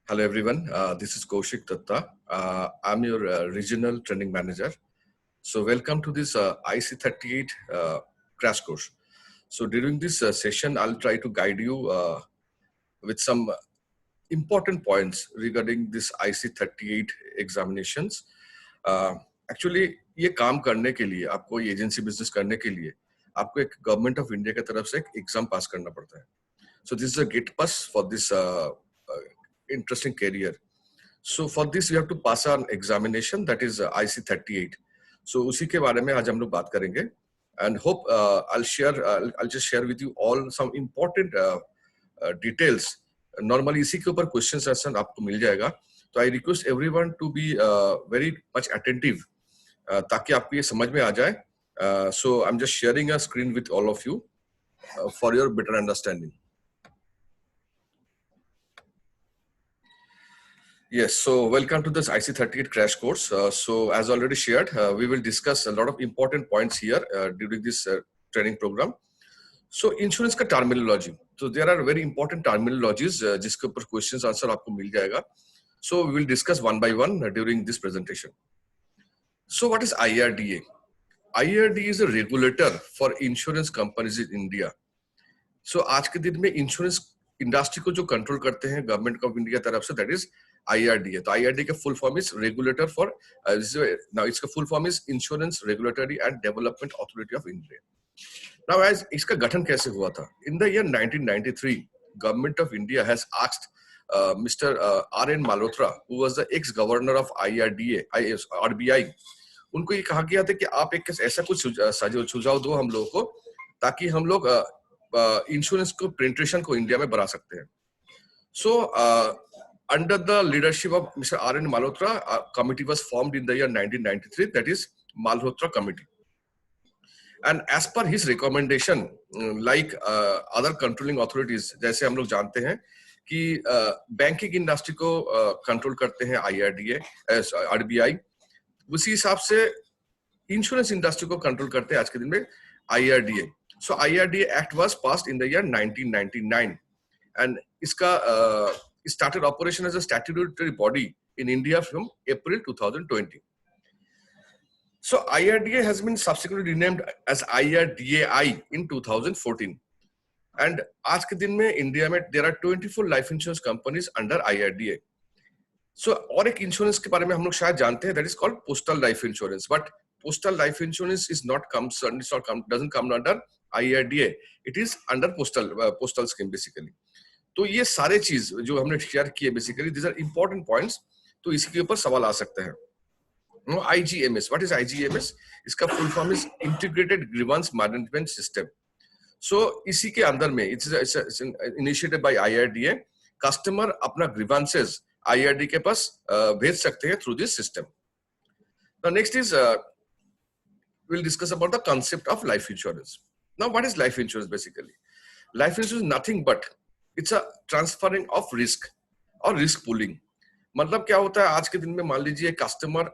Hello everyone, this is Kaushik Datta. I'm your regional training manager. So welcome to this IC38 crash course. So during this session, I'll try to guide you with some important points regarding this IC38 examinations. Actually, ये काम करने के लिए आपको ये agency business करने के लिए आपको एक गवर्नमेंट ऑफ इंडिया की तरफ से एक एग्जाम पास करना पड़ता है. So this is a gate pass for this interesting career. So for this you have to pass an examination that is IC38. So उसी के बारे में आज हम लोग बात करेंगे and hope I'll just share with you all some important details. Normally इसी के ऊपर questions answer आपको मिल जाएगा. तो I request everyone to be very much attentive ताकि आपको ये समझ में आ जाए. So I'm just sharing a screen with all of you for your better understanding. Yes, so welcome to this IC38 crash course. So as already shared, we will discuss a lot of important points here during this training program. So insurance का terminology. So there are very important terminologies जिसके ऊपर questions answer आपको मिल जाएगा. So we will discuss one by one during this presentation. So what is IRDA? IRDA is a regulator for insurance companies in India. So आज के दिन में insurance industry को जो control करते हैं government of India तरफ से, that is IRDA. तो IRDA का full form is regulator for now its full form is Insurance Regulatory and Development Authority of India. Now as इसका गठन कैसे हुआ था? In the year 1993, Government of India has asked Mr. R.N. Malhotra, who was the ex-governor of RBI, उनको ये कहा गया था कि आप एक ऐसा कुछ सुझाव दो हम लोगों को ताकि हम लोग इंश्योरेंस को पेनिट्रेशन को इंडिया में बढ़ा सकते हैं. So under the leadership of Mr. R.N. Malhotra, a committee was formed in the year 1993, that is Malhotra Committee. And as per his recommendation, like other controlling authorities, जैसे हम लोग जानते हैं कि बैंकिंग इंडस्ट्री को कंट्रोल करते हैं IRDA, RBI, उसी हिसाब से इंश्योरेंस इंडस्ट्री को कंट्रोल करते हैं आज के दिन में IRDA. So IRDA Act was passed in the year 1999, and इसका started operation as a statutory body in India from April 2020. So IRDA has been subsequently renamed as IRDAI in 2014. And आज के दिन में इंडिया में there are 24 life insurance companies under IRDA. So और एक insurance के बारे में हम लोग शायद जानते हैं, that is called postal life insurance. But postal life insurance is not doesn't come under IRDA. It is under postal scheme basically. तो ये सारे चीज जो हमने शेयर किए basically, these are important points. तो इसी के ऊपर सवाल आ सकते हैं. No, IGMS. What is IGMS? इसका full form is Integrated Grievance Management System. So इसी के अंदर में it's initiated by IRDA. Customer अपना grievances IRDA के पास भेज सकते हैं through this system. Now next is we'll discuss about the concept of life insurance. Now what is life insurance basically? Life insurance is nothing but it's a transferring of risk और risk pooling. मतलब क्या होता है आज के दिन में, मान लीजिए कस्टमर,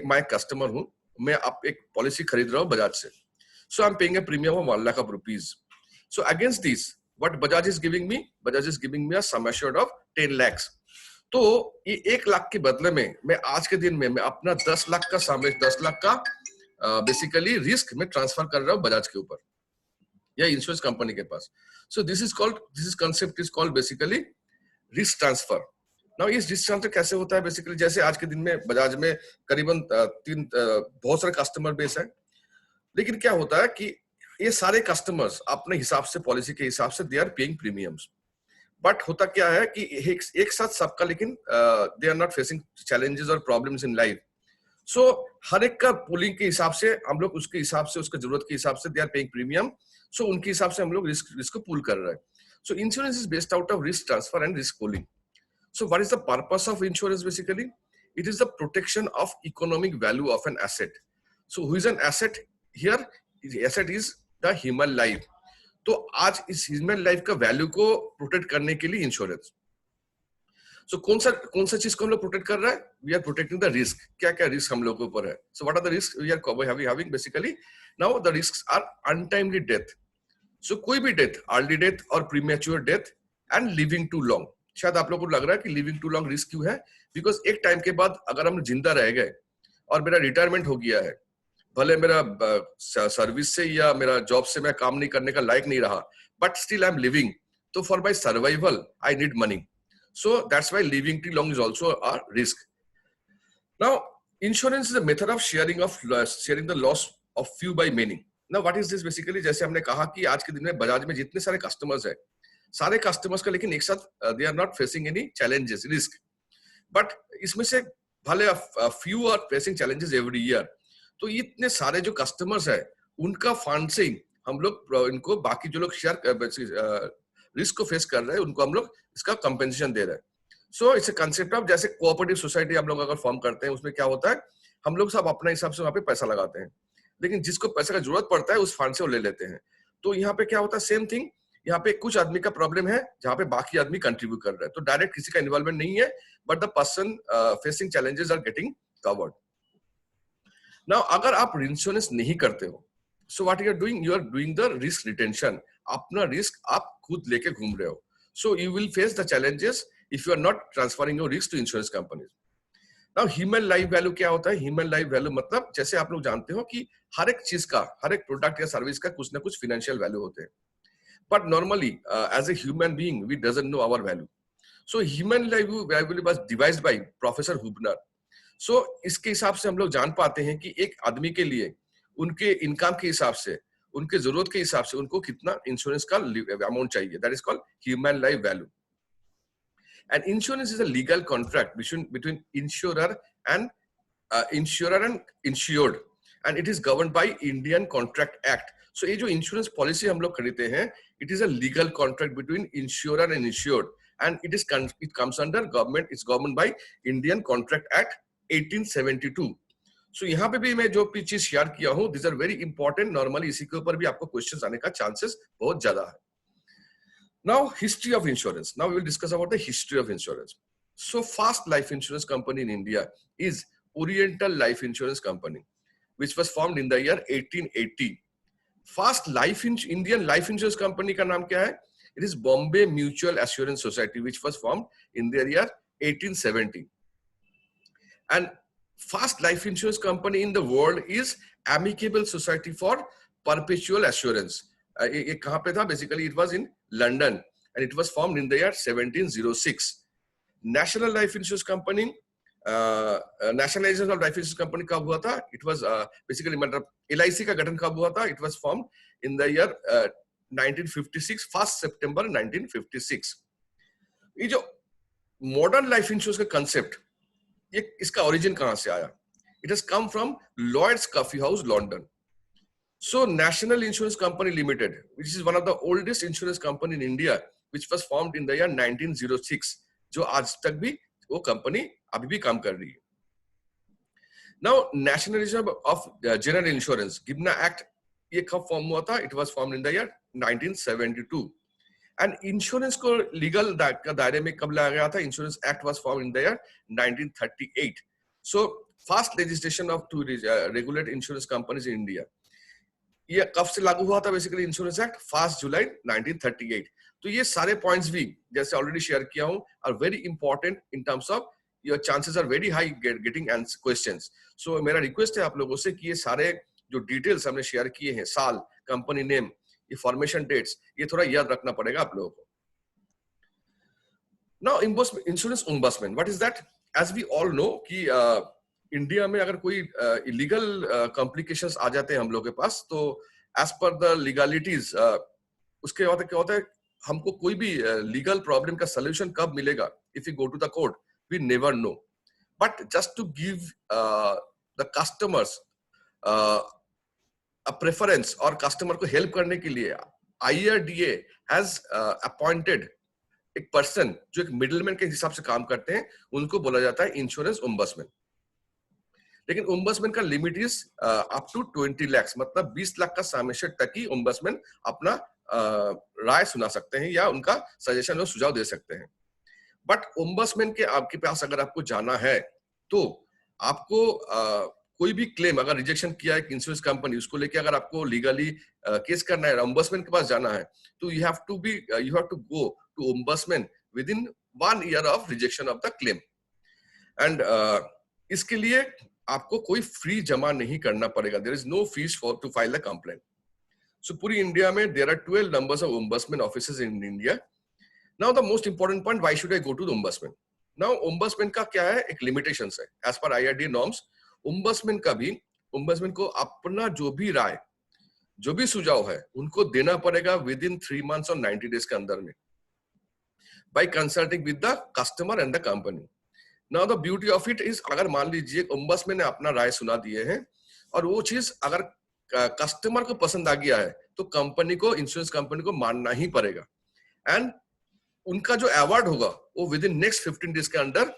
मैं कस्टमर हूँ, मैं आप एक पॉलिसी खरीद रहा हूँ बजाज से. So I'm paying a premium of 1 lakh of rupees. So against this, what Bajaj is giving me? Bajaj is giving me a sum assured of 10 lakhs. तो ये 1 लाख के बदले में मैं आज के दिन में मैं अपना 10 लाख का बेसिकली रिस्क में ट्रांसफर कर रहा हूँ बजाज के ऊपर या इंश्योरेंस कंपनी के पास. So this concept is called basically risk transfer. Now इस रिस्क ट्रांसफर कैसे होता है बेसिकली, जैसे आज के दिन में बजाज में करीबन बहुत सारे कस्टमर बेस है, लेकिन क्या होता है कि ये सारे कस्टमर्स अपने हिसाब से, पॉलिसी के हिसाब से they are paying premiums. But होता क्या है कि एक साथ सबका, लेकिन they are not facing challenges और प्रॉब्लम्स इन लाइफ. सो हर एक का पुलिंग के हिसाब से हम लोग उसके हिसाब से, उसके जरूरत के हिसाब से दे आर पेइंग प्रीमियम. सो उनके हिसाब से हम लोग रिस्क को पुल कर रहे हैं. सो insurance is based out of risk transfer and risk pulling. So what is the purpose of insurance basically? It is the protection of economic value of an asset. So who is an asset here? The asset is the human life. तो आज इस human life का value को protect करने के लिए insurance. So कौन सा चीज को हम लोग protect कर रहा है? We are protecting the risk. क्या risk हम लोगों के ऊपर है? So what are the risks we are having basically? Now the risks are untimely death. So कोई भी death, early death or premature death and living too long. शायद आप लोगों को लग रहा है कि लिविंग टू लॉन्ग रिस्क क्यों है, बिकॉज एक टाइम के बाद अगर हम जिंदा रह गए और मेरा रिटायरमेंट हो गया है, भले मेरा सर्विस से या मेरा जॉब से मैं काम नहीं करने का लायक नहीं रहा, but still I am living, तो for my survival I need money. So that's why living too long is also a risk. Now insurance is a method of sharing the loss of few by many. Now what is this basically, जैसे हमने कहा कि आज के दिन में बजाज में जितने सारे कस्टमर्स है, सारे कस्टमर्स का लेकिन एक साथ they are not facing any challenges, risk, but इसमें से भले few are facing challenges every year. तो इतने सारे जो कस्टमर्स है उनका फंड से हम लोग इनको बाकी जो लोग शेयर रिस्क को फेस कर रहे हैं उनको हम लोग इसका कंपेंसेशन दे रहे हैं. So it's a concept of, जैसे कोऑपरेटिव सोसाइटी हम लोग अगर फॉर्म करते हैं, उसमें क्या होता है, हम लोग सब अपने हिसाब से वहां पे पैसा लगाते हैं, लेकिन जिसको पैसे का जरूरत पड़ता है उस फंड से वो ले लेते हैं. तो यहाँ पे क्या होता है, सेम थिंग, यहाँ पे कुछ आदमी का प्रॉब्लम है जहाँ पे बाकी आदमी कंट्रीब्यूट कर रहे हैं, तो डायरेक्ट किसी का इन्वॉल्वमेंट नहीं है, but the person facing challenges are getting covered. Now अगर आप इंश्योरेंस नहीं करते हो, so what you are doing the risk retention. अपना रिस्क आप खुद लेके घूम रहे हो. So you will face the challenges if you are not transferring your risk to insurance companies. Now human life value क्या होता है? ह्यूमन लाइफ वैल्यू मतलब, जैसे आप लोग जानते हो कि हर एक चीज का, हर एक प्रोडक्ट या सर्विस का कुछ ना कुछ फाइनेंशियल वैल्यू होते हैं, but normally as a human being we doesn't know our value. So human life value was devised by professor Huebner. सो इसके हिसाब से हम लोग जान पाते हैं कि एक आदमी के लिए उनके इनकम के हिसाब से, उनके जरूरत के हिसाब से उनको कितना इंश्योरेंस का अमाउंट चाहिए. That is called human life value. And insurance is a legal contract between insurer and insured, and it is governed by Indian Contract Act. So ये जो insurance policy हम लोग खरीदते हैं, it is a legal contract between insurer and insured, and it comes under government. It's governed by Indian Contract Act 1872. So यहाँ पे भी मैं जो चीज शेयर किया हूँ, these are very important. Normally इसी के ऊपर भी आपको questions आने का chances बहुत ज्यादा है. Now, history of insurance. Now we will discuss about the history of insurance. So, first life insurance company in India is Oriental Life Insurance Company, which was formed in the year 1880. First Indian life insurance company का नाम क्या है? It is Bombay Mutual Assurance Society, which was formed in the year 1870. And first life insurance company in the world is Amicable Society for Perpetual Assurance. ये कहाँ पे था? Basically, it was in London, and it was formed in the year 1706. National Life Insurance Company, Nationalization of Life Insurance Company कब हुआ था? It was basically मतलब LIC का गठन कब हुआ था? It was formed in the year 1956, 1st September 1956. ये जो modern life insurance का concept, ये इसका origin कहाँ से आया? It has come from Lloyd's Coffee House, London. So National Insurance Company Limited, which is one of the oldest insurance company in India, which was formed in the year 1906, जो आज तक भी वो कंपनी अभी भी काम कर रही है. Now Nationalism of General Insurance, GIBNA act, ये कब फॉर्म हुआ था? It was formed in the year 1972. And insurance को लीगल का दायरे में कब लाया गया था? Insurance act was formed in the year 1938. So first legislation of to regulate insurance companies in India. ये कब से लागू हुआ था? बेसिकली इंश्योरेंस एक्ट 1 जुलाई 1938. तो ये सारे पॉइंट्स भी जैसे ऑलरेडी शेयर किया हूं are very important in terms of your chances are very high getting questions. So मेरा रिक्वेस्ट है आप लोगों से कि ये सारे जो डिटेल्स हमने शेयर किए हैं, साल, कंपनी नेम, ये फॉर्मेशन डेट्स, ये थोड़ा याद रखना पड़ेगा आप लोगों को. Now insurance ombudsman, what is that? As we all know कि इंडिया में अगर कोई इलीगल कॉम्प्लिकेशंस आ जाते हैं हम लोग के पास, तो एज पर द लीगलिटीज उसके बाद क्या होता है, हमको कोई भी लीगल प्रॉब्लम का सोल्यूशन कब मिलेगा, if you go to the court, we never know. But just to give the customers a preference और कस्टमर को हेल्प करने के लिए IRDA हैज अपॉइंटेड एक पर्सन जो एक मिडलमैन के हिसाब से काम करते हैं, उनको बोला जाता है इंश्योरेंस ओम्बड्समैन. लेकिन ओम्बड्समैन का limit is up to 20 lakh, मतलब 20 लाख का समेशन तक ही ओम्बड्समैन अपना राय सुना सकते हैं या उनका सजेशन और सुझाव दे सकते हैं. बट ओम्बड्समैन के आपके पास अगर आपको जाना है, तो आपको कोई भी क्लेम अगर रिजेक्शन किया है इंश्योरेंस कंपनी, उसको लेके अगर आपको लीगली केस करना है, ओम्बड्समैन के पास जाना है, तो you have to go to ombudsman within 1 year of rejection of the claim. And इसके लिए आपको कोई फी जमा नहीं करना पड़ेगा. There is no fees for to file a complaint. So पूरी इंडिया में there are 12 numbers of ombudsman offices in India. Now the most important point, why should I go to the ombudsman? Now ombudsman का क्या है, एक limitations है. As per IRDA norms, ombudsman का भी, ombudsman को अपना जो भी राय, जो भी सुझाव है, उनको देना पड़ेगा within 3 months और 90 days के अंदर में, by consulting with the customer and the company. Now the beauty of it is, अगर मान लीजिए ombudsman ने अपना राय सुना दिए हैं और वो चीज अगर कस्टमर को पसंद आ गया है, तो कंपनी को, इंश्योरेंस कंपनी को मानना ही पड़ेगा. एंड उनका जो अवार्ड होगा वो विद इन नेक्स्ट 15 डेज के अंदर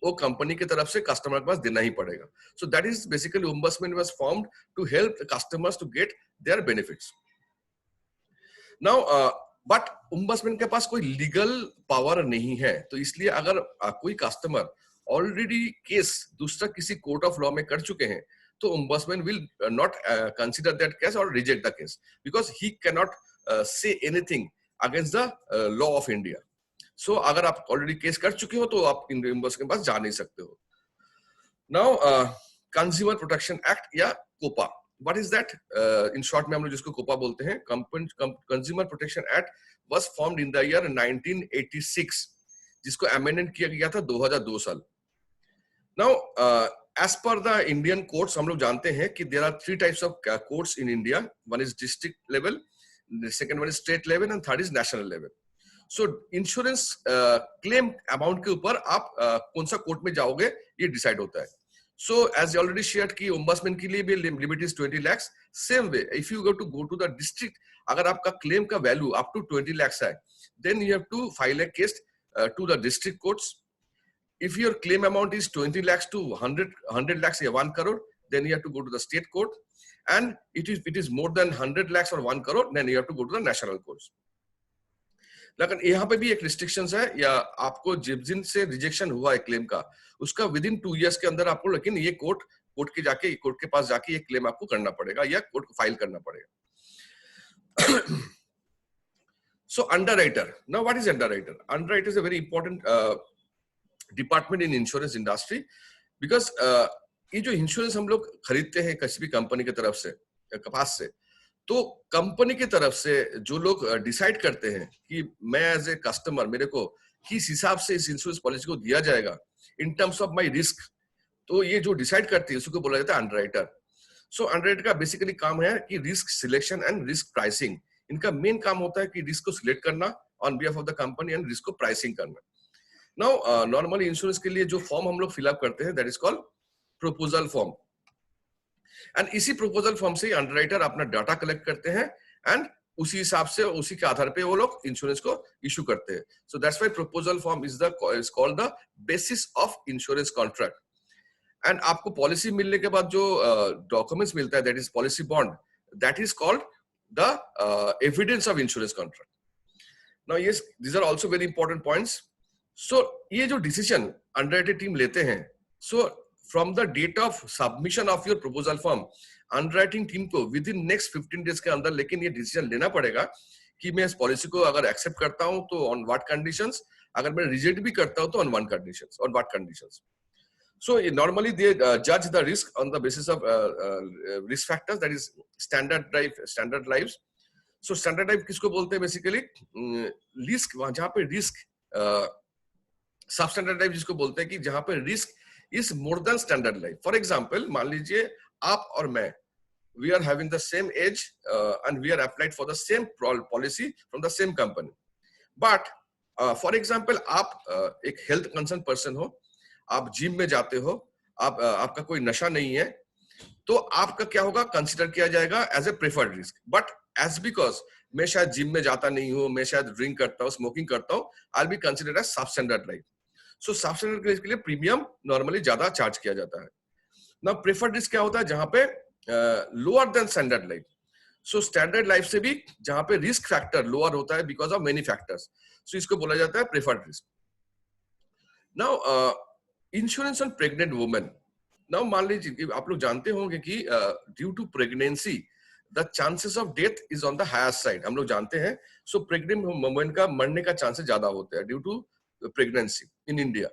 वो कंपनी की तरफ से कस्टमर के पास देना ही पड़ेगा. So that is basically ombudsman was formed to help the customers to get their benefits. Now but ombudsman के पास कोई लीगल पावर नहीं है, तो इसलिए अगर कोई कस्टमर ऑलरेडी केस दूसरा किसी कोर्ट ऑफ लॉ में कर चुके हैं, तो ombudsman will not consider that case or reject the case, because he cannot say anything against the law of India. So अगर आप ऑलरेडी केस कर चुके हो तो आप ombudsman के पास जा नहीं सकते हो. Now कंज्यूमर प्रोटेक्शन एक्ट या COPA, what is that? In short में हम लोग जिसको कोपा बोलते हैं, consumer protection act was formed in the year 1986, जिसको अमेंडमेंट किया गया था 2002 साल. नाउ as per the Indian courts, हम लोग जानते हैं कि there are 3 types of courts in India. One is district level, the second one is state level, and third is national level. So insurance claim amount के ऊपर आप कौन सा कोर्ट में जाओगे ये डिसाइड होता है. So as I already shared कि ombudsman के लिए भी limit is 20 lakhs. Same way, if you go to the district, अगर आपका claim का value up to 20 lakhs है, then you have to file a case to the district courts. If your claim amount is 20 lakhs to 100 lakhs या 1 crore, then you have to go to the state court. And it is more than 100 lakhs or 1 crore, then you have to go to the national courts. लेकिन यहाँ पे भी एक restrictions है, या आपको जिस दिन से रिजेक्शन हुआ है क्लेम का, उसका विद इन 2 years के अंदर आपको, लेकिन ये कोर्ट के पास जाके ये क्लेम आपको करना पड़ेगा या कोर्ट को फाइल करना पड़ेगा. So underwriter. Now what is underwriter? Underwriter is a very important department in insurance industry, because ये जो इंश्योरेंस हम लोग खरीदते हैं किसी भी कंपनी की तरफ से, पास से, तो कंपनी की तरफ से जो लोग डिसाइड करते हैं कि मैं एज ए कस्टमर, मेरे को किस हिसाब से इस इंश्योरेंस पॉलिसी को दिया जाएगा इन टर्म्स ऑफ माय रिस्क, तो ये जो डिसाइड करती है उसको बोला जाता है अंडरराइटर. सो अंडरराइटर का बेसिकली काम है कि risk selection and risk pricing. इनका मेन काम होता है कि रिस्क को सिलेक्ट करना on behalf of the company and risk को प्राइसिंग करना. नाउ नॉर्मली इंश्योरेंस के लिए जो फॉर्म हम लोग फिलअप करते हैं, that is called proposal form. And इसी प्रपोजल फॉर्म से अंडरराइटर अपना डाटा कलेक्ट करते हैं एंड उसी हिसाब से, उसी के आधार पे वो लोग इंश्योरेंस को इशू करते हैं. So that's why proposal form is called the basis of insurance contract. And आपको पॉलिसी मिलने के बाद जो डॉक्यूमेंट्स मिलता है, that is policy bond, that is called the evidence of insurance contract. Now yes, these are also very important points. So ये जो decision underwriter team लेते हैं, so from the date of submission of your proposal form, underwriting team को within next 15 days के अंदर लेकिन ये decision लेना पड़ेगा कि मैं इस पॉलिसी को अगर एक्सेप्ट करता हूं तो ऑन व्हाट कंडीशंस, अगर मैं रिजेक्ट भी करता हूं तो on what conditions. So normally they judge the risk on the basis of risk factors, that is standard lives. So standard life किसको बोलते हैं बेसिकली? रिस्क, जहाँ पे रिस्क, सब स्टैंडर्ड लाइफ जिसको बोलते हैं कि जहाँ पे risk is more than standard life. For example, मान लीजिए आप और मैं, we are having the same age and we are applied for the same policy from the same company. But for example, आप एक हेल्थ कंसर्न पर्सन हो, आप gym में जाते हो, आपका कोई नशा नहीं है, तो आपका क्या होगा, कंसिडर किया जाएगा as a preferred risk. But as because मैं शायद जिम में जाता नहीं हूँ, मैं शायद ड्रिंक करता हूँ, स्मोकिंग करता हूँ, I will be considered as substandard life. So substandard risk के लिए प्रीमियम नॉर्मली ज्यादा चार्ज किया जाता है. ना प्रेफर्ड रिस्क क्या होता है, जहां पे lower than standard life. So standard life से भी जहां पे रिस्क फैक्टर लोअर होता है because of many factors, so इसको बोला जाता है preferred risk. Now insurance on pregnant women. Now मान लीजिए आप लोग जानते होंगे कि due to pregnancy the chances of death is on the higher side, हम लोग जानते हैं. सो प्रेग्नेंट वुमेन का मरने का चांसेस ज्यादा होते हैं due to pregnancy in India.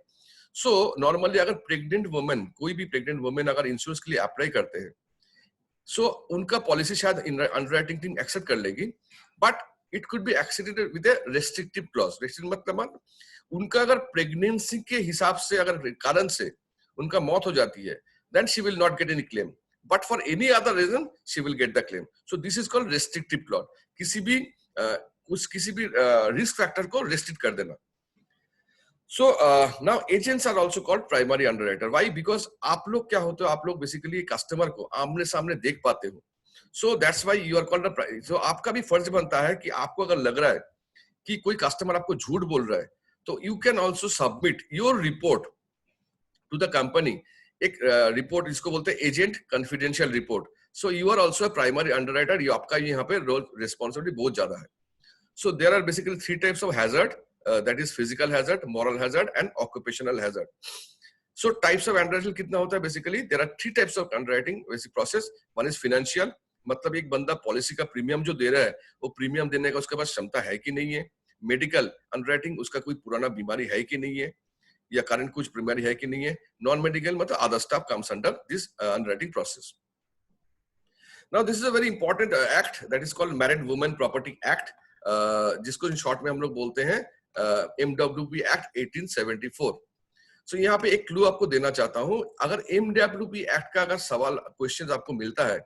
So normally अगर प्रेग्नेंट वुमेन, कोई भी प्रेग्नेंट वुमेन अगर इंश्योरेंस के लिए अप्लाई करते हैं, सो उनका पॉलिसी शायद अंडरराइटिंग टीम एक्सेप्ट कर लेगी, but it could be accepted with A restrictive clause. Restrictive मतलब उनका अगर प्रेगनेंसी के हिसाब से अगर कारण से उनका मौत हो जाती है, then she will not get any claim, but for any other reason she will get the claim. So this is called restrictive clause. किसी भी रिस्क फैक्टर को रेस्ट्रिक्ट कर देना. So now agents are also called primary underwriter. Why? Because आप लोग क्या होते हो, आप लोग बेसिकली कस्टमर को आमने सामने देख पाते हो. So that's why you are called a. So आपका भी फर्ज बनता है कि आपको अगर लग रहा है कि कोई कस्टमर आपको झूठ बोल रहा है, तो you can also submit your report to the company. एक रिपोर्ट इसको बोलते हैं agent confidential report. So you are also primary underwriter. ये आपका यहाँ पे रोल रिस्पॉन्सिबिलिटी बहुत ज्यादा है. So there are basically 3 types of hazard, that is physical hazard, moral hazard and occupational hazard. So types of underwriting कितना होता है, basically there are 3 types of underwriting basic process. One is financial, मतलब एक बंदा policy का premium जो दे रहा है वो प्रीमियम देने का उसके पास क्षमता है कि नहीं है. मेडिकल अंडरराइटिंग, उसका कोई पुराना बीमारी है कि नहीं है या करंट कुछ बीमारी है कि नहीं है. नॉन मेडिकल मतलब other staff comes under this underwriting process. Now this is a very important act that is called married women property act, जिसको इन शॉर्ट में हम लोग बोलते हैं MWP एक्ट 1874. सो यहाँ पे एक क्लू आपको देना चाहता हूँ. अगर MWP एक्ट का अगर सवाल क्वेश्चन आपको मिलता है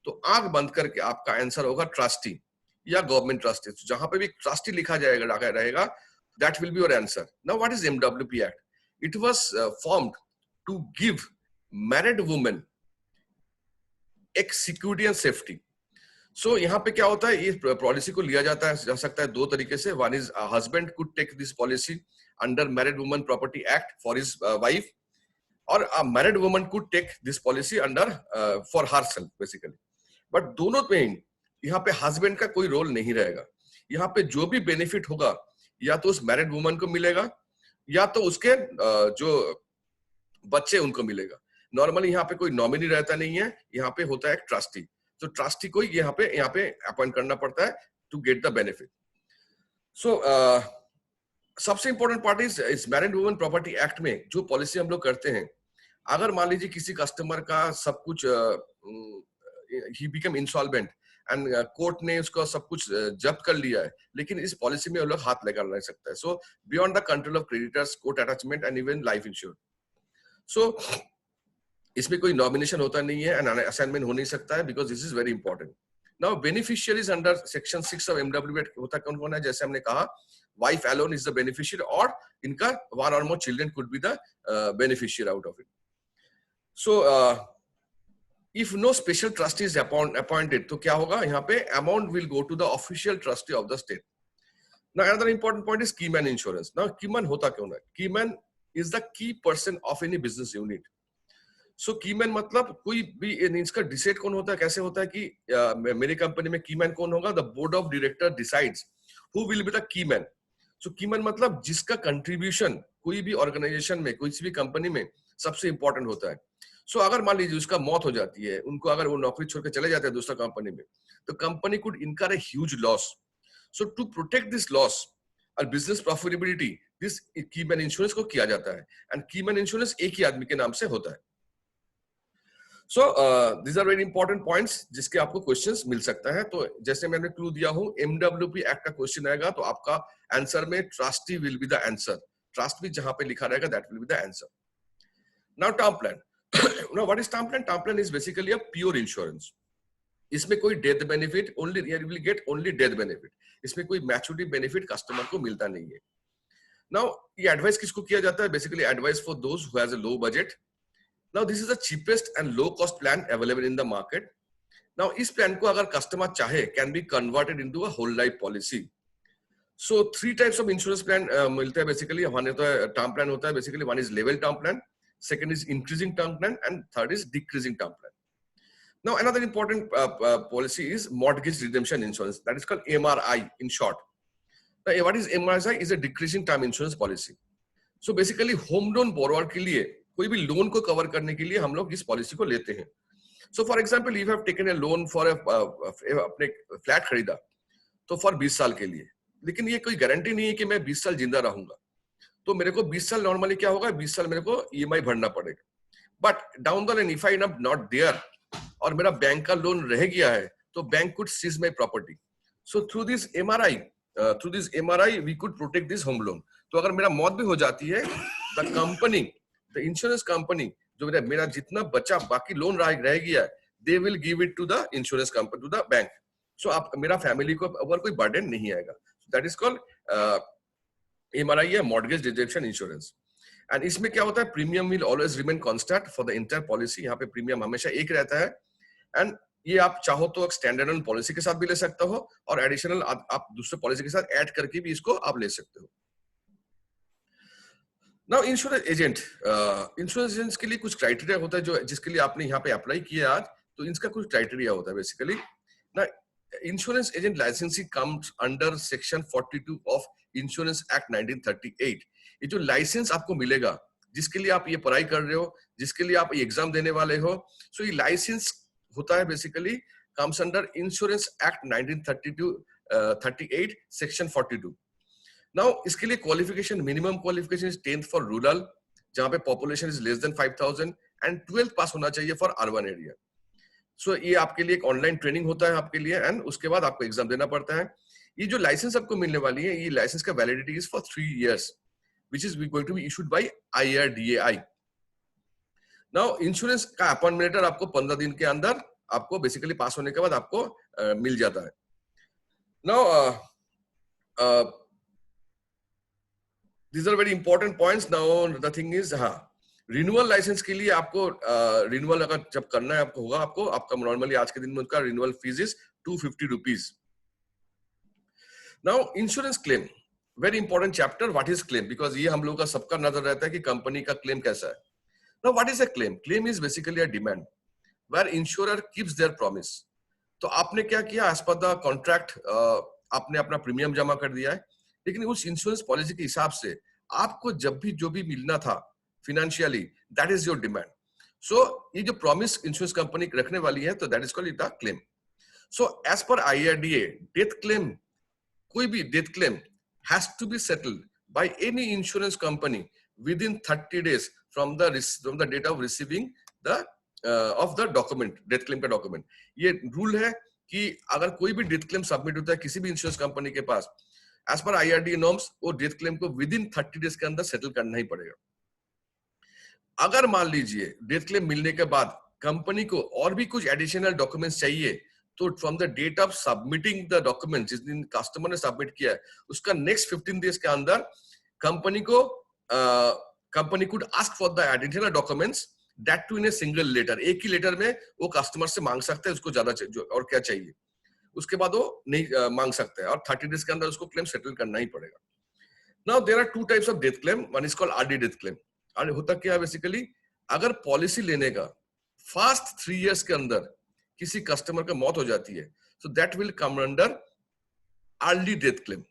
तो आंख बंद करके आपका आंसर होगा ट्रस्टी या गवर्नमेंट ट्रस्टी. जहां पे भी ट्रस्टी लिखा जाएगा रहेगा, that will be your answer. Now what is MWP Act? It was formed to give married women एक सिक्योरिटी एंड सेफ्टी. सो यहाँ पे क्या होता है, ये पॉलिसी को लिया जाता है जा सकता है 2 तरीके से. One is husband could take this policy under married women property act for his wife, और married women could take this policy under for herself basically. But दोनों में यहाँ पे हस्बैंड का कोई रोल नहीं रहेगा. यहाँ पे जो भी बेनिफिट होगा या तो उस मैरिड वुमन को मिलेगा या तो उसके जो बच्चे उनको मिलेगा. नॉर्मली यहाँ पे कोई नॉमिनी रहता नहीं है, यहाँ पे होता है एक ट्रस्टी. तो ट्रस्टी को यहाँ पे अपॉइंट करना पड़ता है टू गेट द बेनिफिट. सो सबसे इंपॉर्टेंट पार्ट इस मैरिड वुमन प्रॉपर्टी एक्ट में जो पॉलिसी हम लोग करते हैं, अगर मान लीजिए किसी कस्टमर का सब कुछ he become insolvent and court ने उसका सब कुछ जब्त कर लिया है, लेकिन इस पॉलिसी में वो लोग हाथ लगा नहीं सकता है. So beyond the control of creditors, court attachment and even life insurance. So इसमें कोई नॉमिनेशन होता नहीं है एंड असाइनमेंट हो नहीं सकता है, because this is very important. Now beneficiaries under section 6 of MWP होता कौन कौन है? जैसे हमने कहा, wife alone is the beneficiary, और इनका 1 or more children could be the beneficiary out of it. So if no special trustee is appointed, तो क्या होगा यहाँ पे? Amount will go to the official trustee of the state. Now another important point is keyman insurance. Now keyman होता क्यों है? Keyman is the key person of any business unit. So keyman मतलब कोई भी इसका डिसाइड कौन होता है, कैसे होता है कि मेरी कंपनी में कीमैन कौन होगा? The board of director decides who will be the keyman. So keyman मतलब जिसका कंट्रीब्यूशन कोई भी ऑर्गेनाइजेशन में, कोई भी कंपनी में सबसे इंपॉर्टेंट होता है. सो अगर मान लीजिए उसका मौत हो जाती है, उनको अगर वो नौकरी छोड़ के चले जाते हैं दूसरा कंपनी में, तो company could incur a huge loss. So to protect this loss और business profitability, this keyman insurance को किया जाता है. एंड कीमैन इंश्योरेंस एक ही आदमी के नाम से होता है. सो these are very important points जिसके आपको क्वेश्चंस मिल सकता है. तो जैसे मैंने क्लू दिया हूं, MWP एक्ट का क्वेश्चन आएगा तो आपका आंसर में trustee will be the answer. Trust भी जहां पे लिखा रहेगा that will be the answer. Now term plan. Now what is term plan? Term plan is basically a pure insurance. इसमें कोई death benefit, only you will get only death benefit. इसमें कोई maturity benefit customer को मिलता नहीं है. Now ये advice किसको किया जाता है? Basically advice for those who has a low budget. Now this is the cheapest and low cost plan available in the market. Now इस प्लान को अगर कस्टमर चाहे can be converted into a whole life policy. So 3 types of insurance plan मिलते हैं basically. One होता है term plan होता है basically. One is level term plan, second is increasing term plan, and third is decreasing term plan. Now another important policy is mortgage redemption insurance, that is called MRI in short. Now what is MRI? Is a decreasing term insurance policy. So basically home loan borrower के लिए, कोई भी loan को cover करने के लिए हम लोग इस पॉलिसी को लेते हैं. So for example, you have taken a loan for अपने फ्लैट खरीदा तो फॉर 20 साल के लिए, लेकिन ये कोई गारंटी नहीं है कि मैं 20 साल जिंदा रहूंगा. तो मेरे को 20 साल नॉर्मली क्या होगा, 20 साल मेरे को ईएमआई भरना पड़ेगा. But down the line if I am not there और मेरा बैंक का लोन रह गया है, तो bank could seize my property. So through this MRI we could protect this home loan. तो अगर मेरा मौत भी हो जाती है, the company, the insurance company, जो मेरा जितना बचा बाकी लोन रह गया है, they will give it to the insurance company, to the bank. सो आप मेरा फैमिली को अगर कोई बर्डन नहीं आएगा. दैट इज कॉल्ड एमआरआई या मॉर्गेज रिजेक्शन इंश्योरेंस. एंड इसमें क्या होता है, premium will always remain constant for the entire policy. यहाँ पे प्रीमियम हमेशा एक रहता है. एंड ये आप चाहो तो एक स्टैंडर्ड पॉलिसी के साथ भी ले सकते हो और एडिशनल आप दूसरे पॉलिसी के साथ ऐड करके भी इसको आप ले सकते हो. Now insurance agent, insurance agents के लिए कुछ क्राइटेरिया होता है जो जिसके लिए आपने यहाँ पे अप्लाई किया आज. तो इसका कुछ क्राइटेरिया होता है बेसिकली. ना insurance agent licensing comes under section 42 of insurance act 1938. ये जो लाइसेंस आपको मिलेगा, जिसके लिए आप ये पढ़ाई कर रहे हो, जिसके लिए आप ये एग्जाम देने वाले हो, सो ये लाइसेंस होता है basically comes under insurance act 1938 section 42. Now इसके लिए qualification, minimum qualification is 10th for rural, जहां पे population is less than 5000, and 12th पास होना चाहिए फॉर अर्बन एरिया. सो ये आपके लिए एक ऑनलाइन ट्रेनिंग होता है आपके लिए, एंड उसके बाद आपको एग्जाम देना पड़ता है. ये जो लाइसेंस आपको मिलने वाली है, ये लाइसेंस का validity is for 3 years, which is going to be issued by IRDAI. Now insurance का अपॉइंटमेंट लेटर आपको 15 दिन के अंदर आपको बेसिकली पास होने के बाद आपको मिल जाता है. Now these are very important points. Now the thing is, हाँ, रिन्यूअल लाइसेंस के लिए आपको रिन्यूअल अगर जब करना है आपको होगा, आपका नॉर्मली आज के दिन में उनका renewal fees is 250 rupees. Now insurance claim, very important chapter. What is claim? Because ये हम लोगों का सबका नजर रहता है कि कंपनी का क्लेम कैसा है. Now what is a claim? Claim is basically a demand where insurer keeps their promise. तो आपने क्या किया, एज पर द कॉन्ट्रैक्ट आपने अपना प्रीमियम जमा कर दिया है, लेकिन उस इंश्योरेंस पॉलिसी के हिसाब से आपको जब भी जो भी मिलना था financially, that is your demand. So ये जो प्रॉमिस इंश्योरेंस कंपनी रखने वाली है, तो that is called it a claim. So as per IRDA, death claim, कोई भी death claim has to be settled by any insurance company within 30 days from the date of receiving the of the document, death claim का document. ये rule है कि अगर कोई भी death claim submit होता है किसी भी इंश्योरेंस कंपनी के पास, एज पर IRDA नॉर्म्स, वो डेथ क्लेम को विदिन 30 डेज के अंदर सेटल करना ही पड़ेगा. अगर मान लीजिए डेथ क्लेम मिलने के बाद कंपनी को और भी कुछ एडिशनल डॉक्यूमेंट्स चाहिए, तो from the date of submitting the document, जिस दिन कस्टमर ने सबमिट किया है उसका नेक्स्ट 15 डेज के अंदर company could ask for the additional documents, that too in a single letter. एक ही लेटर में वो कस्टमर से मांग सकते हैं उसको ज्यादा और क्या चाहिए, उसके बाद वो नहीं मांग सकते हैं, और 30 डेज के अंदर उसको क्लेम सेटल करना ही पड़ेगा. Now there are 2 types of death claim. One is called RD death claim. होता क्या है बेसिकली, अगर पॉलिसी लेने का फर्स्ट 3 years के अंदर किसी कस्टमर का मौत हो जाती है, so that will come under early death claim.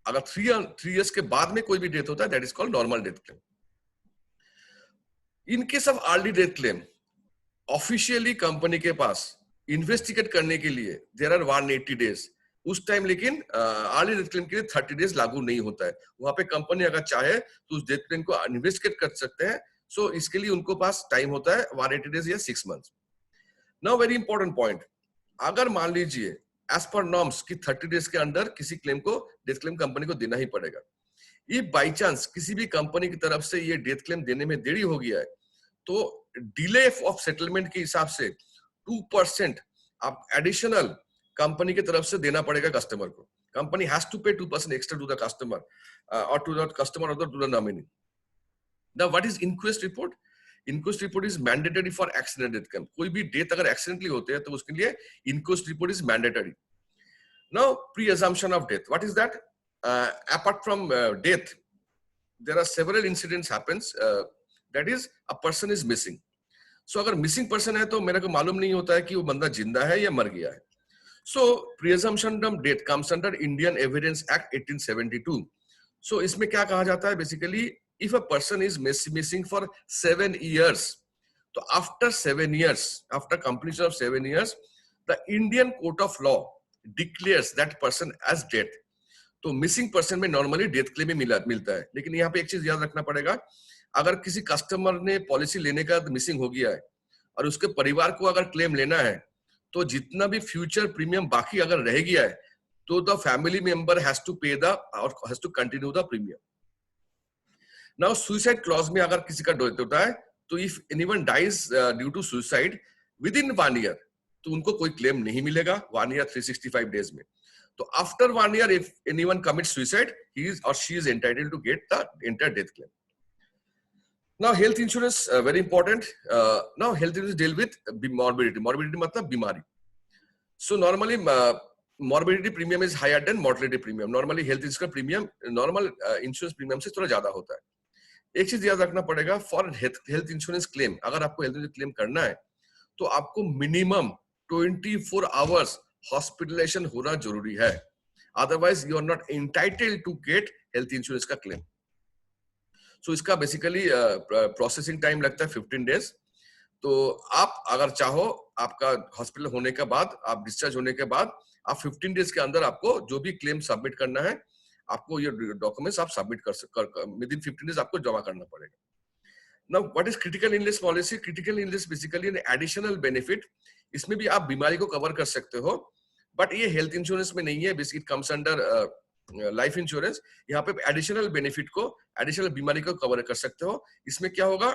अगर 3 years के बाद में कोई भी डेथ होता है, that is called normal death claim. In case of early death claim, officially company के पास इन्वेस्टिगेट करने के लिए there are 180 days. उस टाइम लेकिन अर्ली डेथ क्लेम के लिए 30 डेज लागू नहीं होता है. वहां पे कंपनी अगर चाहे तो उस डेथ क्लेम को इन्वेस्टिगेट कर सकते हैं. सो इसके लिए उनको पास टाइम होता है 180 डेज या 6 months. Now very important point, अगर मान लीजिए एज पर नॉर्म्स कि 30 डेज के अंदर किसी क्लेम को डेथ क्लेम कंपनी को देना ही पड़ेगा. ये बाई चांस किसी भी कंपनी की तरफ से ये डेथ क्लेम देने में देरी हो गया है, तो डिले ऑफ सेटलमेंट के हिसाब से 2% आप एडिशनल कंपनी की तरफ से देना पड़ेगा कस्टमर को. Company has to pay 2% extra to the customer और टू द कस्टमर और to the nominee. Now what is inquest report? Inquest report is mandatory for accident death claim. कोई भी डेथ अगर एक्सीडेंटली होते हैं तो उसके लिए inquest report is mandatory. Now pre assumption of death, what is that? Apart from death there are several incidents happens, that is a person is missing. So अगर missing person है तो मेरे को मालूम नहीं होता है कि वो बंदा जिंदा है या मर गया है. सो pre assumption of death comes under Indian evidence act 1872. सो इसमें क्या कहा जाता है basically, if a person is missing for 7 years, so after 7 years, after completion of 7 years, the Indian court of law declares that person as dead. तो missing person में normally death claim ही मिलता है। लेकिन यहाँ पे एक चीज याद रखना पड़ेगा, अगर किसी कस्टमर ने पॉलिसी लेने का मिसिंग हो गया है और उसके परिवार को अगर क्लेम लेना है, तो जितना भी फ्यूचर प्रीमियम बाकी अगर रह गया है, तो the family member has to pay the और has to continue the premium. Now suicide clause में अगर किसी का डेथ होता है, तो if anyone dies due to suicide within 1 year, तो उनको कोई क्लेम नहीं मिलेगा 1 ईयर 365 डेज में। तो after 1 year if anyone commits suicide, he is और she is entitled to get the entire death claim. Now health insurance very important. Now health insurance deal with morbidity. Morbidity मतलब बीमारी. So normally morbidity premium is higher than mortality premium. Normally health insurance का premium normal insurance premium से थोड़ा ज्यादा होता है। एक चीज याद रखना पड़ेगा, for health insurance claim, अगर आपको health insurance claim करना है, तो आपको minimum 24 hours hospitalization होना जरूरी है। Otherwise you are not entitled to get health insurance का claim. सो इसका बेसिकली प्रोसेसिंग टाइम लगता है 15 डेज। तो आप अगर चाहो, आपका हॉस्पिटल होने के बाद, आप डिस्चार्ज होने के बाद, आप 15 डेज के अंदर आपको जो भी क्लेम सबमिट करना है, आपको ये डॉक्यूमेंट्स आप सबमिट विद इन 15 डेज आपको जमा करना पड़ेगा। Now what is critical illness policy? Critical illness basically an additional benefit. इसमें भी आप बीमारी को कवर कर सकते हो, बट ये हेल्थ इंश्योरेंस में नहीं है। Basically it comes under life insurance. यहाँ पे एडिशनल बेनिफिट को, एडिशनल बीमारी को कवर कर सकते हो। इसमें क्या होगा,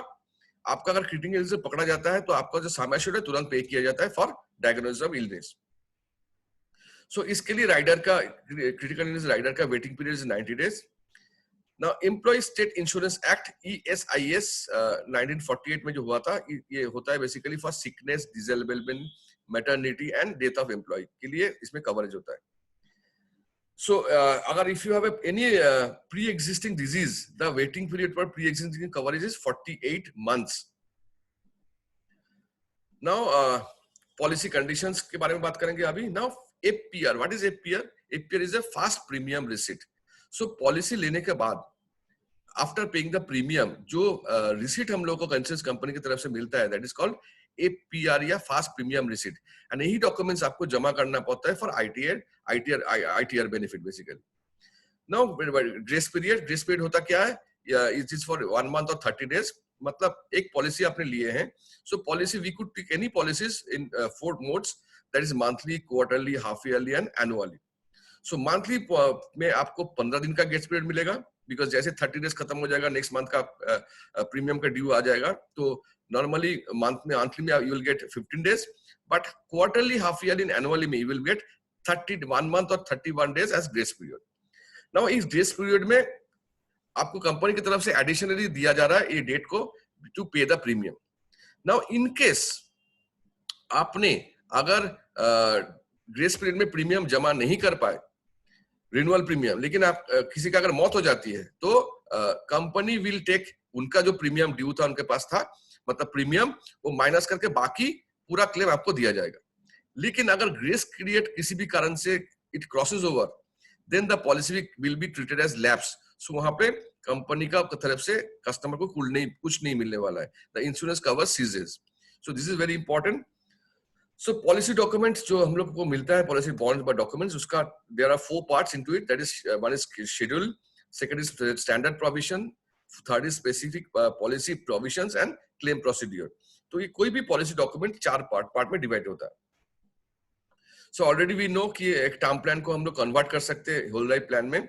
आपका अगर क्रिटिकल इलनेस पकड़ा जाता है, तो आपका जो सम एश्योर्ड है तुरंत पे किया जाता है for diagnosis of illness. So इसके लिए राइडर का, क्रिटिकल इलनेस राइडर का waiting period is 90 days. Now employ state insurance act ESIS 1948 में जो हुआ था, ये होता है basically for sickness, disablement, maternity and death of employ के लिए इसमें कवरेज होता है। So, अगर if you have any pre-existing disease, the waiting period for pre-existing coverage is 48 months. Now, policy conditions के बारे में बात करेंगे अभी। Now, FPR, what is FPR? FPR is a fast premium receipt. So, policy लेने के बाद, after paying the premium, जो receipt हम लोगों को इंश्योरेंस कंपनी की तरफ से मिलता है, that is called FPR या फास्ट प्रीमियम रिसीट। एंड यही डॉक्यूमेंट्स आपको जमा करना पड़ता है for ITR benefit basically. Now grace period होता क्या है? इट इज फॉर 1 मंथ और 30 डेज। मतलब एक पॉलिसी आपने लिए हैं, so policy we could take any policies in 4 modes, that is monthly, quarterly, half yearly and annually. So monthly में आपको 15 दिन का ग्रेस पीरियड मिलेगा, बिकॉज जैसे 30 डेज खत्म हो जाएगा, नेक्स्ट मंथ का प्रीमियम का ड्यू आ जाएगा। तो normally monthly में you will get 15 days, but quarterly, half yearly and annually में you will get 31 month or 31 days as grace period. Now इस grace period में आपको कंपनी की तरफ से एडिशनली दिया जा रहा है ये डेट को to pay the premium. Now in case आपने अगर ग्रेस पीरियड में प्रीमियम जमा नहीं कर पाए, रिन्यूअल प्रीमियम, लेकिन आप किसी का अगर मौत हो जाती है, तो कंपनी विल टेक उनका जो प्रीमियम ड्यू था उनके पास था, मतलब प्रीमियम वो माइनस करके बाकी पूरा क्लेम आपको दिया जाएगा। लेकिन अगर ग्रेस पीरियड किसी भी कारण से it crosses over, then the policy will be treated as lapse. So वहां पे कंपनी का तरफ से कस्टमर को कुछ नहीं मिलने वाला है। The insurance cover ceases. So this is very important. So policy documents जो हम लोग को मिलता है, पॉलिसी बॉन्ड बाय डॉक्यूमेंट्स, उसका there are 4 parts into it. That is one is schedule, second is standard provision, third is specific policy provisions and claim procedure. तो ये कोई भी पॉलिसी डॉक्यूमेंट 4 पार्ट में डिवाइड होता है। सो ऑलरेडी वी नो कि एक टर्म प्लान को हम लोग कन्वर्ट कर सकते हैं होल लाइफ प्लान में।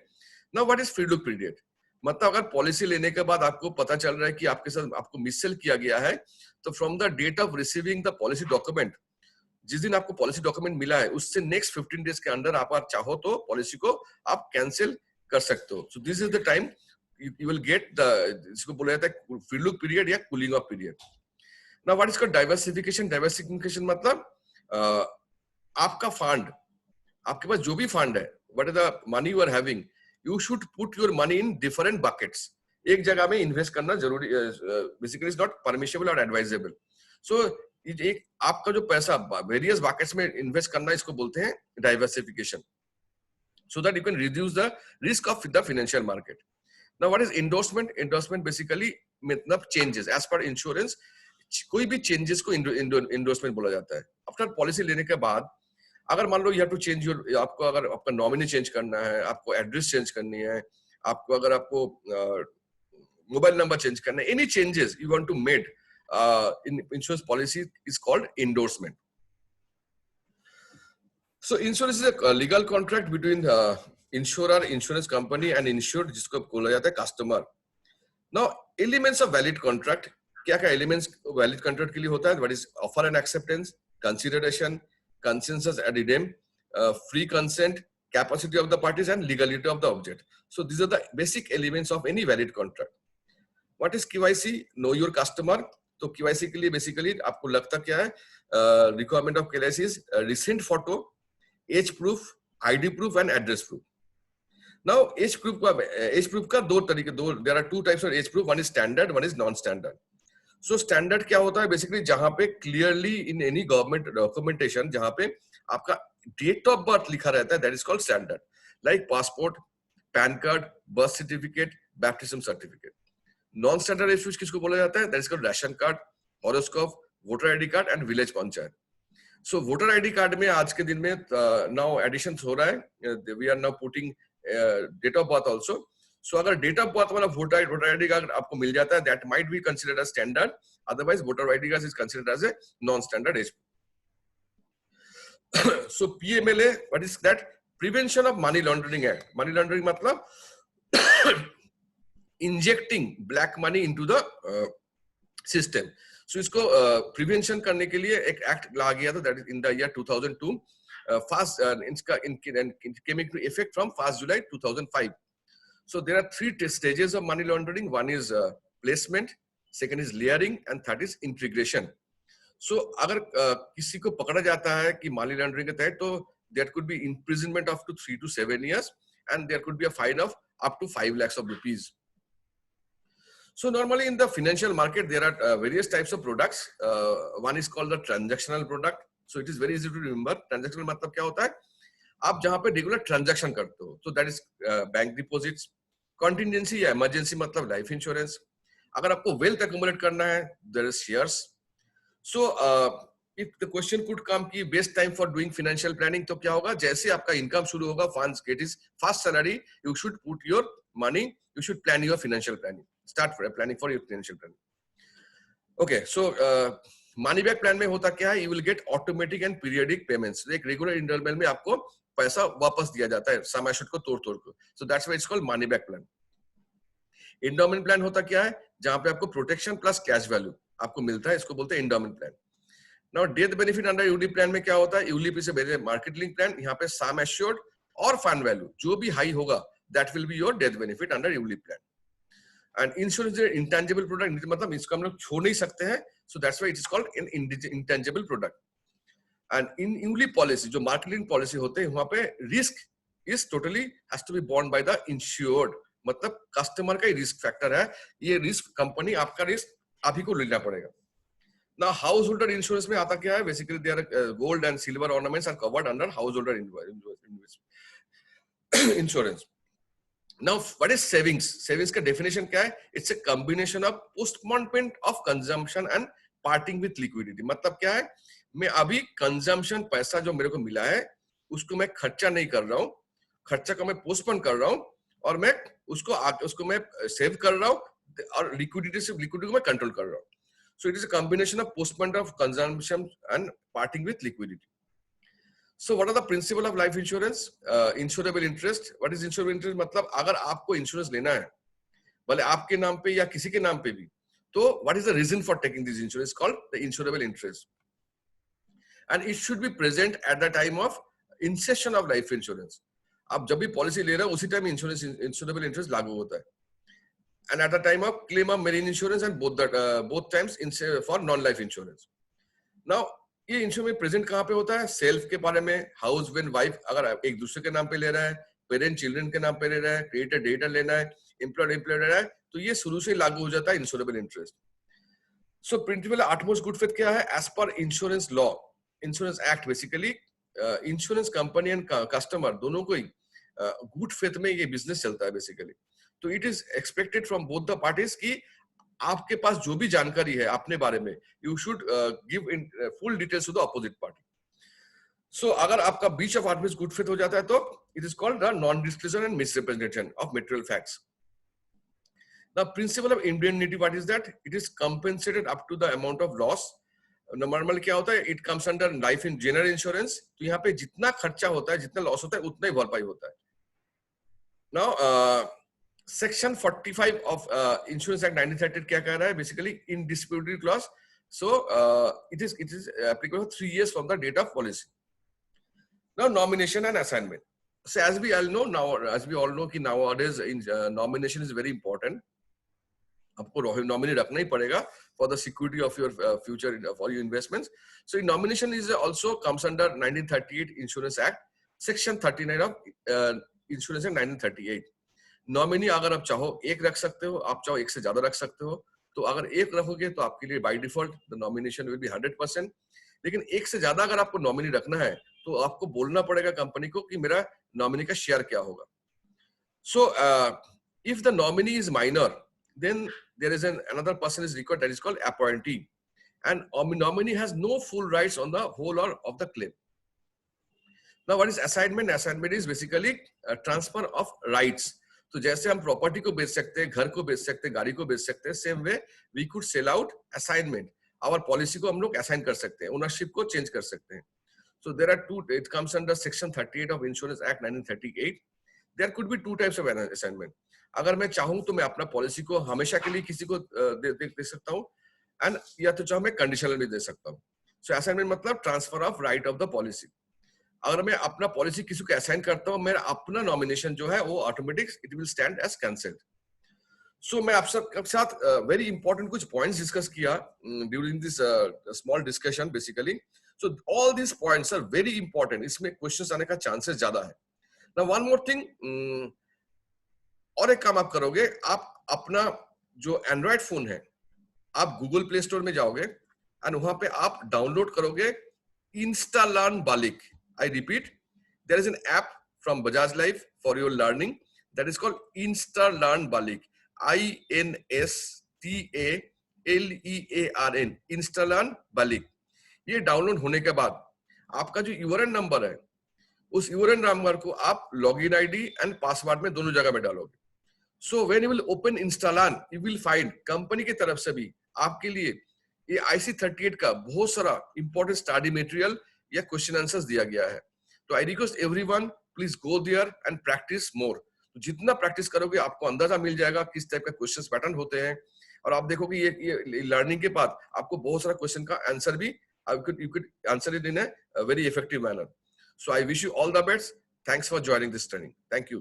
Now what is free look period? मतलब अगर पॉलिसी लेने के बाद आपको पता चल रहा है कि आपके साथ आपको मिससेल किया गया है, तो from the date of receiving the policy document, जिस दिन आपको पॉलिसी डॉक्यूमेंट मिला है उससे नेक्स्ट 15 डेज के अंदर आप चाहो तो पॉलिसी को आप कैंसिल कर सकते हो। सो this is the time you will get the, इसको बोला जाता है free look period या cooling off period. Now what is called diversification? Diversification मतलब आपका फंड, आपके पास जो भी फंड है, what is the money you are having, you should put your money in different buckets. एक जगह में इन्वेस्ट करना जरूरी, basically is not permissible or advisable. So एक आपका जो पैसा वेरियस buckets में इन्वेस्ट करना, इसको बोलते हैं diversification, so that you can reduce the risk of the financial market. Now what is endorsement? Endorsement basically मतलब changes as per insurance, कोई भी changes को endorsement बोला जाता है। आफ्टर पॉलिसी लेने के बाद अगर मान लो you have to change your, आपको अगर आपका नॉमिनी चेंज करना है, आपको एड्रेस चेंज करनी है, आपको अगर आपको मोबाइल नंबर चेंज करना है, any changes you want to made in insurance policy is called endorsement. So insurance is a legal contract between insurer, insurance company and insured, जिसको बोला जाता है customer. Now elements of valid contract, क्या क्या elements valid contract के लिए होता है? What is offer and acceptance, consideration, consensus ad idem, free consent, capacity of the parties and legality of the object. So these are the basic elements of any valid contract. What is KYC? Know your customer. तो KYC के लिए basically आपको लगता क्या है? Requirement of KYC is recent photo, age proof, ID proof and address proof. Now age proof का दो तरीके, there are two types of age proof. One is standard, one is non-standard. So standard क्या होता है? Basically जहाँ पे clearly in any government documentation जहाँ पे आपका date of birth लिखा रहता है, that is called standard. Like passport, PAN card, birth certificate, baptism certificate. Non-standard age proof किसको बोला जाता है? That is called ration card, horoscope, voter ID card and village panchayat. So voter ID card में आज के दिन में now additions हो रहा है. We are now putting date of birth also. So अगर date of birth वाला voter ID card आपको मिल जाता है, that might be considered as standard. Otherwise, voter ID card is considered as a non-standard age. So PMLA, what is that? Prevention of Money Laundering Act. Money laundering मतलब injecting black money into the system. So इसको prevention करने के लिए एक act ला गया था, that is in the year 2002. Fast came into effect from 1st July 2005. So there are three stages of money laundering. One is placement, second is layering, and third is integration. So अगर किसी को पकड़ा जाता है कि money laundering के तहत, तो there could be imprisonment of to 3 to 7 years, and there could be a fine of up to 5 lakhs of rupees. So normally in the financial market, there are various types of products. One is called the transactional product. So it is very easy to remember. Transactional मतलब क्या होता है? आप जहाँ पे regular transaction करते हो, तो that is bank deposits. Contingency या इमरजेंसी मतलब लाइफ इंश्योरेंस. अगर आपको वेल्थ एक्यूमुलेट करना है, there is shares. So if the question could come कि best time for doing financial planning, तो क्या होगा? जैसे आपका इनकम शुरू होगा, funds get is first salary, you should put your money, you should plan your financial planning, start planning for your financial planning. Okay, so money back plan में होता क्या है? You will get automatic and periodic payments. एक regular interval में आपको पैसा वापस दिया जाता है, सम एसेट को तोड़ को. सो that's why it's called money back plan. Endowment plan होता क्या है? जहां पे आपको प्रोटेक्शन प्लस कैश वैल्यू आपको मिलता है, इसको बोलते हैं endowment plan. Now death benefit under ULIP plan में क्या होता है? ULIP is a market link plan. यहाँ पे सम एश्योर्ड और फंड वैल्यू जो भी हाई होगा, that will be your death benefit under ULIP plan. And insurance intangible product मतलब इसको हम लोग छोड़ नहीं सकते हैं. So that's why it is called an intangible product. And in ULIP policy, जो मार्केटिंग पॉलिसी होते हैं, वहां पे risk is totally has to be borne by the insured. मतलब कस्टमर का ही रिस्क फैक्टर है. ये रिस्क कंपनी, आपका रिस्क आप ही को लेना पड़ेगा. ना हाउस होल्डर इंश्योरेंस में आता क्या है? Basically there gold and silver ornaments are covered under house holder insurance. Now, what is savings? Savings का definition क्या है? It's a combination of postponement of consumption and parting with liquidity. मतलब क्या है? मैं अभी consumption पैसा जो मेरे को मिला है, उसको मैं खर्चा नहीं कर रहा हूँ, खर्चा को मैं postpone कर रहा हूँ, और मैं उसको मैं save कर रहा हूँ, और liquidity को मैं control कर रहा हूँ. So it is a combination of postponement of consumption and parting with liquidity. So what are the principle of life insurance? Insurable interest. What is insurable interest? मतलब अगर आपको इंश्योरेंस लेना है, भले आपके नाम पे या किसी के नाम पे भी, तो what is the reason for taking this insurance? Called the insurable interest. And it should be present at the time of inception of life insurance. आप जब भी पॉलिसी ले रहे हो, उसी टाइम इंश्योरेंस insurable interest लागू होता है. And at the time of claim of marine insurance and both times for non-life insurance. Now ये इंश्योरेंस प्रेजेंट कहाँ पे होता है? सेल्फ के बारे में, हाउस वेन वाइफ अगर एक दूसरे के नाम पे ले रहा है, पेरेंट चिल्ड्रन के नाम पे ले रहा है, क्रिएटर डेटा लेना है, एम्प्लॉयड ले रहा है, तो ये शुरू से लागू हो जाता है insurable interest. So principle utmost good faith क्या है? As per insurance law, insurance act, basically insurance company and customer दोनों को ही गुड फेथ में ये बिजनेस चलता है बेसिकली. तो it is expected from both the parties की आपके पास जो भी जानकारी है अपने बारे में, you should give in full details to the opposite party. So अगर आपका breach of articles good fit हो जाता है तो it is called the non disclosure and misrepresentation of material facts. The principle of indemnity, what is that? It is compensated up to the amount of loss. Normal क्या होता है, it comes under life in general insurance. तो यहाँ पे जितना खर्चा होता है, जितना लॉस होता है, उतना ही भरपाई होता है. Now section 45 of insurance act 1938 क्या कह रहा है? Basically in disputed clause. So it is applicable for 3 years from the date of policy. Now nomination and assignment. So as we all know कि nowadays nomination is very important. आपको nominee रखना ही पड़ेगा for the security of your future for your investments. So nomination is also comes under 1938 insurance act section 39 of insurance act 1938. Nominee अगर आप चाहो एक रख सकते हो, आप चाहो एक से ज्यादा रख सकते हो. तो अगर एक रखोगे तो आपके लिए by default the nomination will be 100%. लेकिन एक से ज्यादा अगर आपको नॉमिनी रखना है तो आपको बोलना पड़ेगा कंपनी को कि मेरा नॉमिनी का शेयर क्या होगा. सो if the nominee is minor, then there is another person is required, that is called appointee, and nominee has no full rights on the whole or of the claim. Now what is assignment? Assignment is basically a transfer of rights. तो जैसे हम property को बेच सकते हैं, घर को बेच सकते हैं, गाड़ी को बेच सकते हैं, same way we could sell out assignment. Our policy को हम लोग असाइन कर सकते हैं, ओनरशिप को चेंज कर सकते हैं. So there are two, it comes under section 38 of Insurance Act 1938. There could be two types of assignment. अगर मैं चाहूं तो मैं अपना पॉलिसी को हमेशा के लिए किसी को दे सकता हूं, एंड या तो चाहे मैं कंडीशनल भी दे सकता हूं. सो असाइनमेंट मतलब transfer of right of the policy. अगर मैं अपना पॉलिसी किसी को असाइन करता हूं, मेरा अपना नॉमिनेशन जो है वो automatic it will stand as cancelled. So मैं आप सब के साथ वेरी इंपॉर्टेंट कुछ पॉइंट्स डिस्कस किया during this small discussion basically. So all this points are very important. इसमें क्वेश्चंस आने का चांसेस ज्यादा है. नाउ वन मोर थिंग, और एक काम आप करोगे, आप अपना जो एंड्रॉइड फोन है, आप गूगल प्ले स्टोर में जाओगे एंड वहां पे आप डाउनलोड करोगे Instalearn Balic. I repeat, there is an app from Bajaj life for your learning that is called Instalearn Balic. INSTALEARN, Instalearn Balic. ये डाउनलोड होने के बाद आपका जो यूआरएन नंबर है, उस यूआरएन नंबर को आप लॉगिन आईडी एंड पासवर्ड में दोनों जगह में डालोगे. So when you will open Installan, you will find company की तरफ से भी आपके लिए ये IC38 का बहुत सारा इंपॉर्टेंट स्टडी मटेरियल या क्वेश्चन आंसर्स दिया गया है. तो I request everyone, please go there and practice more. तो जितना प्रैक्टिस करोगे आपको अंदाजा मिल जाएगा किस टाइप का क्वेश्चंस पैटर्न होते हैं, और आप देखोगे ये लर्निंग के बाद आपको बहुत सारा क्वेश्चन का आंसर भी you could answer it in a very effective manner. So I wish you all the best. Thanks for joining this training. Thank you.